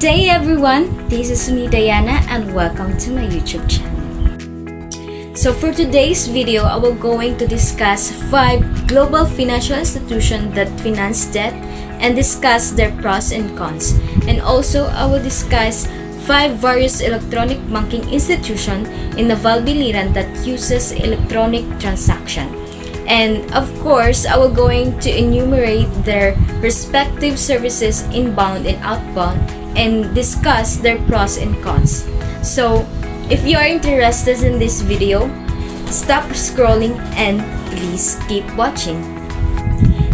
day everyone, this is me Diana and welcome to my YouTube channel. So for today's video, I will going to discuss 5 global financial institutions that finance debt and discuss their pros and cons. And also I will discuss 5 various electronic banking institutions in the Valbiliran that uses electronic transaction. And of course, I will going to enumerate their respective services inbound and outbound and discuss their pros and cons. So, if you are interested in this video, stop scrolling and please keep watching.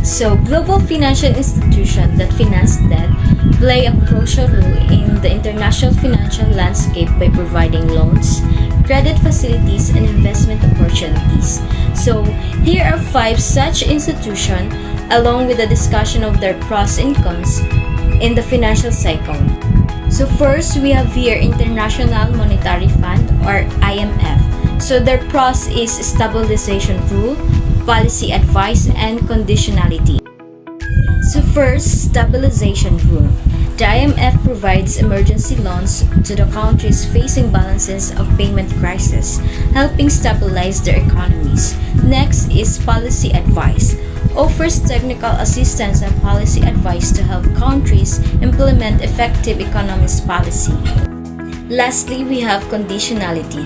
So, global financial institutions that finance debt play a crucial role in the international financial landscape by providing loans, credit facilities, and investment opportunities. So, here are 5 such institutions along with a discussion of their pros and cons in the financial cycle. So first, we have here International Monetary Fund or IMF. So their pros is stabilization rule, policy advice, and conditionality. So first, stabilization rule. The IMF provides emergency loans to the countries facing balances of payment crisis, helping stabilize their economies. Next is policy advice. Offers technical assistance and policy advice to help countries implement effective economic policy. Lastly, we have conditionality.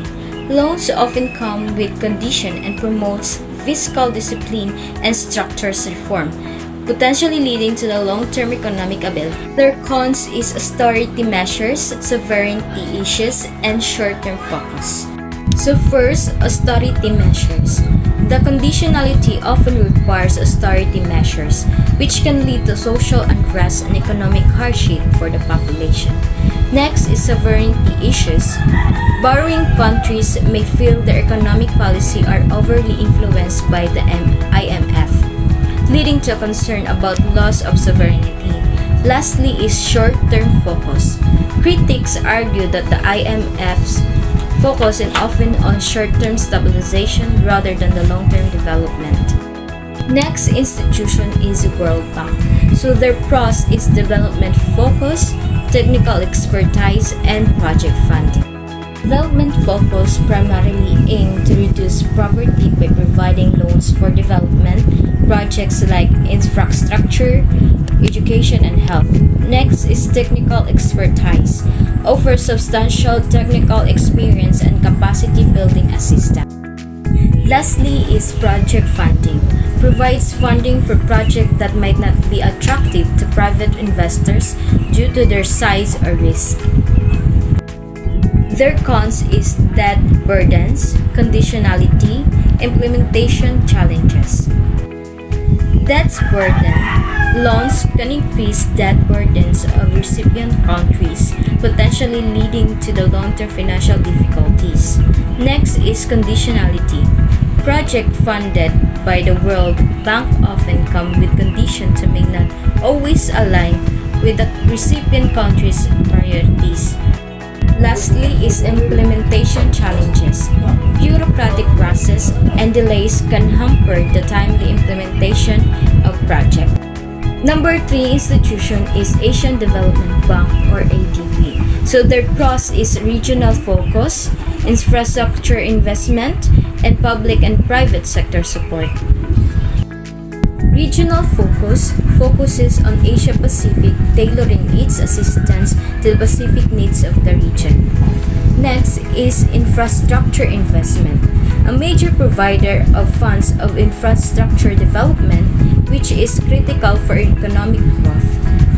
Loans often come with condition and promotes fiscal discipline and structures reform, potentially leading to the long-term economic ability. Their cons is austerity measures, sovereignty issues, and short-term focus. So first, austerity measures. The conditionality often requires austerity measures, which can lead to social unrest and economic hardship for the population. Next is sovereignty issues. Borrowing countries may feel their economic policy are overly influenced by the IMF, leading to a concern about loss of sovereignty. Lastly is short-term focus. Critics argue that the IMF's focus is often on short-term stabilization rather than the long-term development. Next institution is World Bank. So their pros is development focus, technical expertise, and project funding. Development focus primarily aim to reduce poverty by providing loans for development projects like infrastructure, education, and health. Next is technical expertise. Offers substantial technical experience and capacity building assistance. Lastly is project funding. Provides funding for projects that might not be attractive to private investors due to their size or risk. Their cons is debt burdens, conditionality, implementation challenges. Debt burden. Loans can increase debt burdens of recipient countries, potentially leading to the long-term financial difficulties. Next is conditionality. Projects funded by the World Bank often come with conditions that may not always align with the recipient country's priorities. Lastly is implementation challenges. Bureaucratic process and delays can hamper the timely implementation of projects. Number 3 institution is Asian Development Bank or ADB. So their pros is regional focus, infrastructure investment, and public and private sector support. Regional focus focuses on Asia Pacific, tailoring its assistance to the Pacific needs of the region. Next is infrastructure investment, a major provider of funds of infrastructure development, which is critical for economic growth.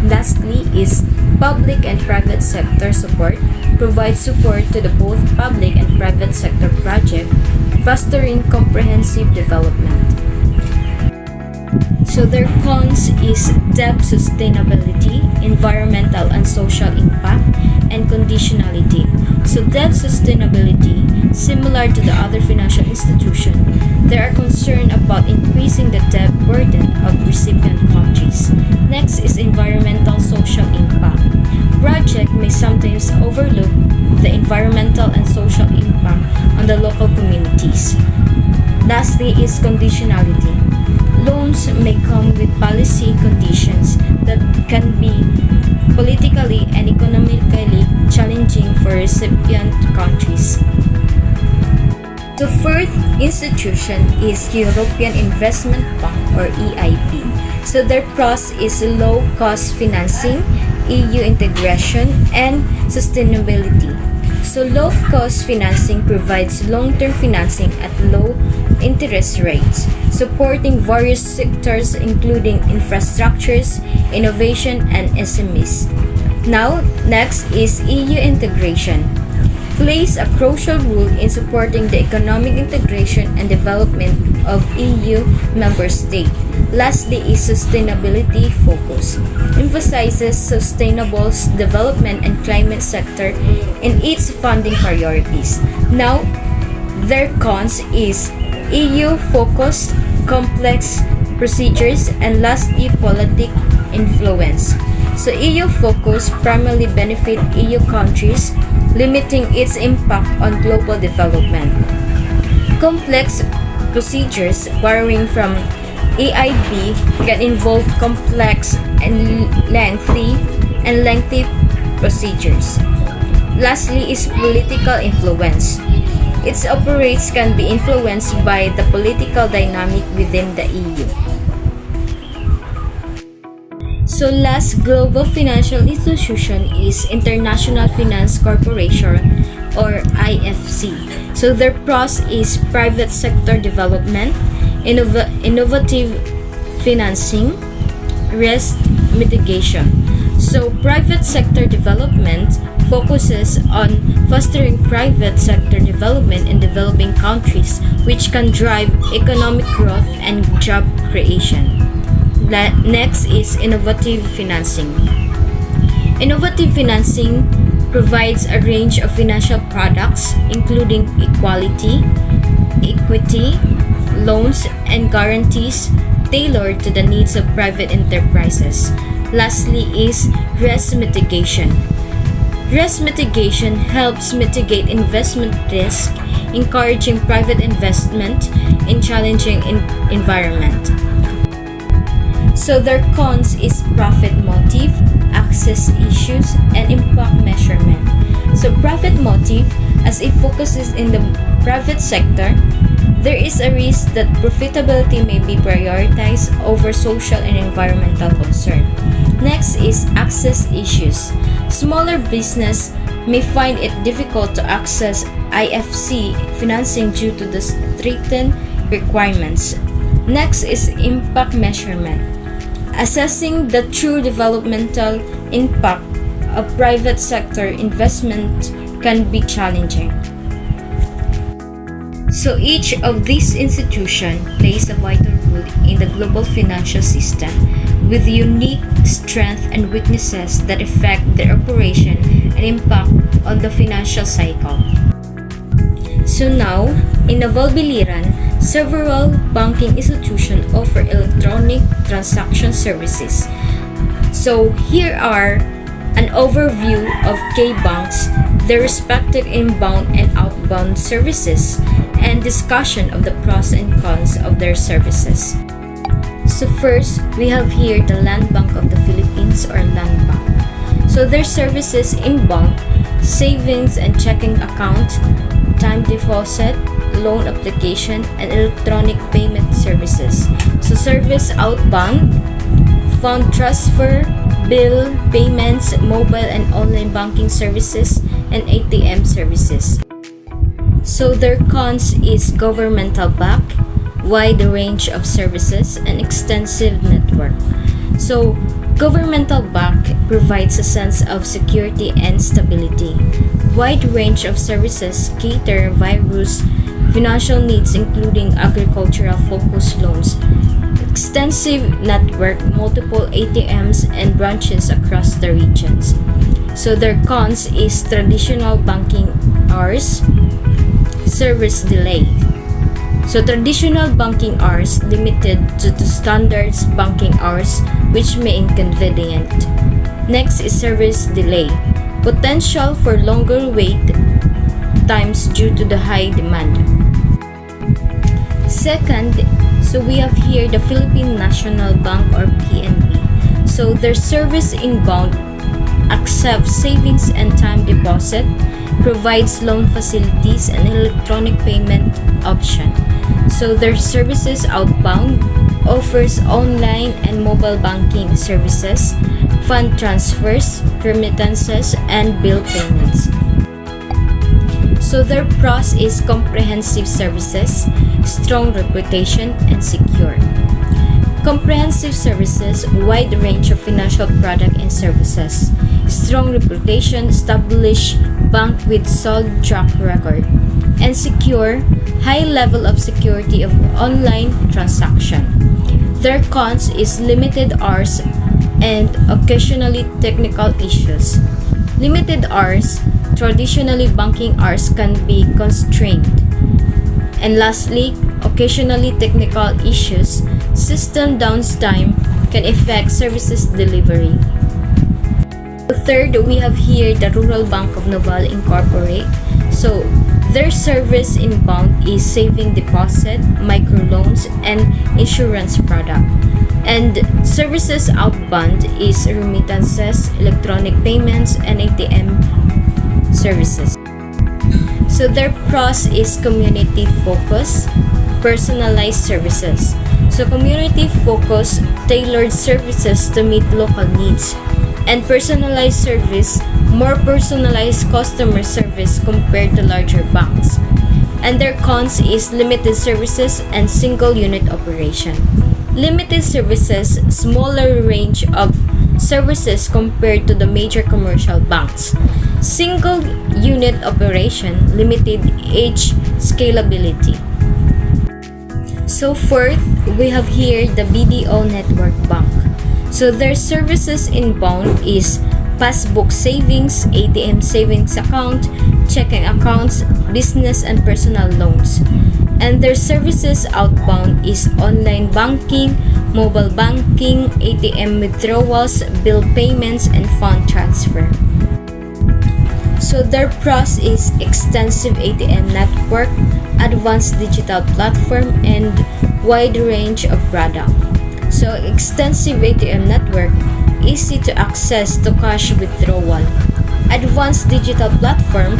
Lastly is public and private sector support, provides support to the both public and private sector projects, fostering comprehensive development. So their cons is debt sustainability, environmental and social impact, and conditionality. So debt sustainability, similar to the other financial institutions, they are concerned about increasing the debt burden of recipient countries. Next is environmental social impact. Project may sometimes overlook the environmental and social impact on the local communities. Lastly is conditionality. Loans may come with policy conditions that can be politically and economically challenging for recipient countries. The fourth institution is European Investment Bank or EIB. So their pros is low-cost financing, EU integration, and sustainability. So low-cost financing provides long-term financing at low interest rates, supporting various sectors including infrastructures, innovation, and SMEs. Now, next is EU integration. Plays a crucial role in supporting the economic integration and development of EU member states. Lastly is sustainability focus. Emphasizes sustainable development and climate sector in its funding priorities. Now, their cons is EU focus, complex procedures, and lastly politic influence. So EU focus primarily benefit EU countries, limiting its impact on global development. Complex procedures borrowing from EIB can involve complex and lengthy procedures. Lastly is political influence. Its operates can be influenced by the political dynamic within the EU. So last global financial institution is International Finance Corporation or IFC. So their pros is private sector development, innovative financing, risk mitigation. So private sector development focuses on fostering private sector development in developing countries, which can drive economic growth and job creation. Next is innovative financing. Innovative financing provides a range of financial products including equity, loans, and guarantees tailored to the needs of private enterprises. Lastly is risk mitigation. Risk mitigation helps mitigate investment risk, encouraging private investment in challenging environment. So their cons is profit motive, access issues, and impact measurement. So profit motive, as it focuses in the private sector, there is a risk that profitability may be prioritized over social and environmental concern. Next is access issues. Smaller business may find it difficult to access IFC financing due to the stringent requirements. Next is impact measurement. Assessing the true developmental impact of private sector investment can be challenging. So each of these institutions plays a vital role in the global financial system with unique strengths and weaknesses that affect their operation and impact on the financial cycle. So now, in Navalbiliran, several banking institutions offer electronic transaction services. So here are an overview of K-banks, their respective inbound and outbound services, and discussion of the pros and cons of their services. So first, we have here the Land Bank of the Philippines or Land Bank. So their services inbound, savings and checking account, time deposit, loan application, and electronic payment services. So service outbound, fund transfer, bill payments, mobile and online banking services, and ATM services. So their cons is governmental back, wide range of services, and extensive network. So governmental back provides a sense of security and stability. Wide range of services cater various financial needs including agricultural focused loans. Extensive network, multiple ATMs and branches across the regions. So their cons is traditional banking hours, service delay. So traditional banking hours limited to the standards banking hours which may inconvenient. Next is service delay. Potential for longer wait times due to the high demand. Second, so we have here the Philippine National Bank or PNB. So their service inbound accepts savings and time deposit, provides loan facilities and electronic payment option. So their services outbound offers online and mobile banking services, fund transfers, remittances, and bill payments. So their pros is comprehensive services, strong reputation, and secure. Comprehensive services, wide range of financial product and services, strong reputation, established bank with solid track record, and secure, high level of security of online transaction. Their cons is limited hours and occasionally technical issues. Limited hours, traditionally banking hours can be constrained. And lastly, occasionally technical issues, system downtime can affect services delivery. Third, we have here the Rural Bank of Noval Incorporate. So their service inbound is saving deposit, microloans, and insurance product. And services outbound is remittances, electronic payments, and ATM services. So their pros is community focus, personalized services. So community focus, tailored services to meet local needs. And personalized service, more personalized customer service compared to larger banks. And their cons is limited services and single unit operation. Limited services, smaller range of services compared to the major commercial banks. Single unit operation, limited age scalability. So fourth, we have here the BDO Network Bank. So their services inbound is passbook savings, ATM savings account, checking accounts, business and personal loans. And their services outbound is online banking, mobile banking, ATM withdrawals, bill payments, and fund transfer. So their pros is extensive ATM network, advanced digital platform, and wide range of product. So extensive ATM network, easy to access to cash withdrawal, advanced digital platform,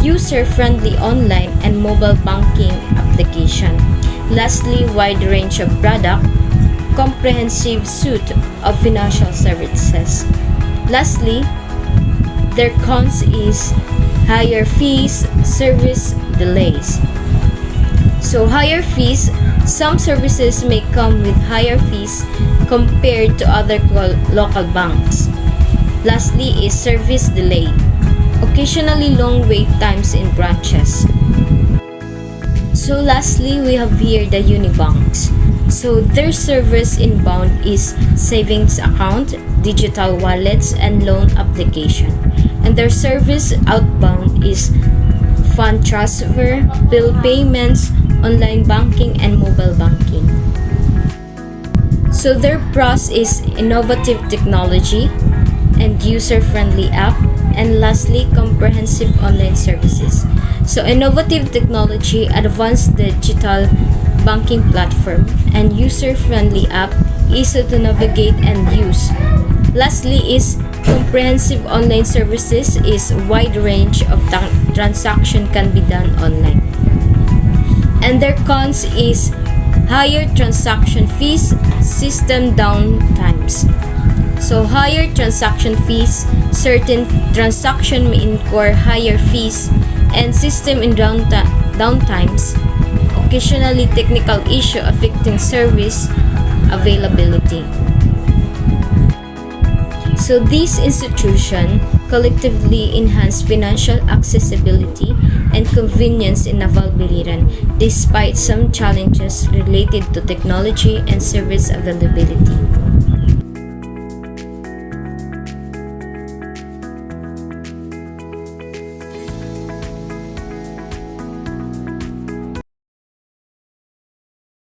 user-friendly online and mobile banking application. Lastly, wide range of product, comprehensive suite of financial services. Lastly, their cons is higher fees, service delays. So higher fees, some services may come with higher fees compared to other local banks. Lastly is service delay, occasionally long wait times in branches. So lastly, we have here the Unibanks. So their service inbound is savings account, digital wallets, and loan application. And their service outbound is fund transfer, bill payments, online banking, and mobile banking. So their pros is innovative technology and user-friendly app, and lastly, comprehensive online services. So innovative technology, advanced digital banking platform, and user-friendly app, easy to navigate and use. Lastly is comprehensive online services, is wide range of transaction can be done online. And their cons is higher transaction fees, system downtimes. So higher transaction fees, certain transaction may incur higher fees, and system in downtimes, occasionally technical issue affecting service availability. So these institutions collectively enhance financial accessibility and convenience in Naval Biliran despite some challenges related to technology and service availability.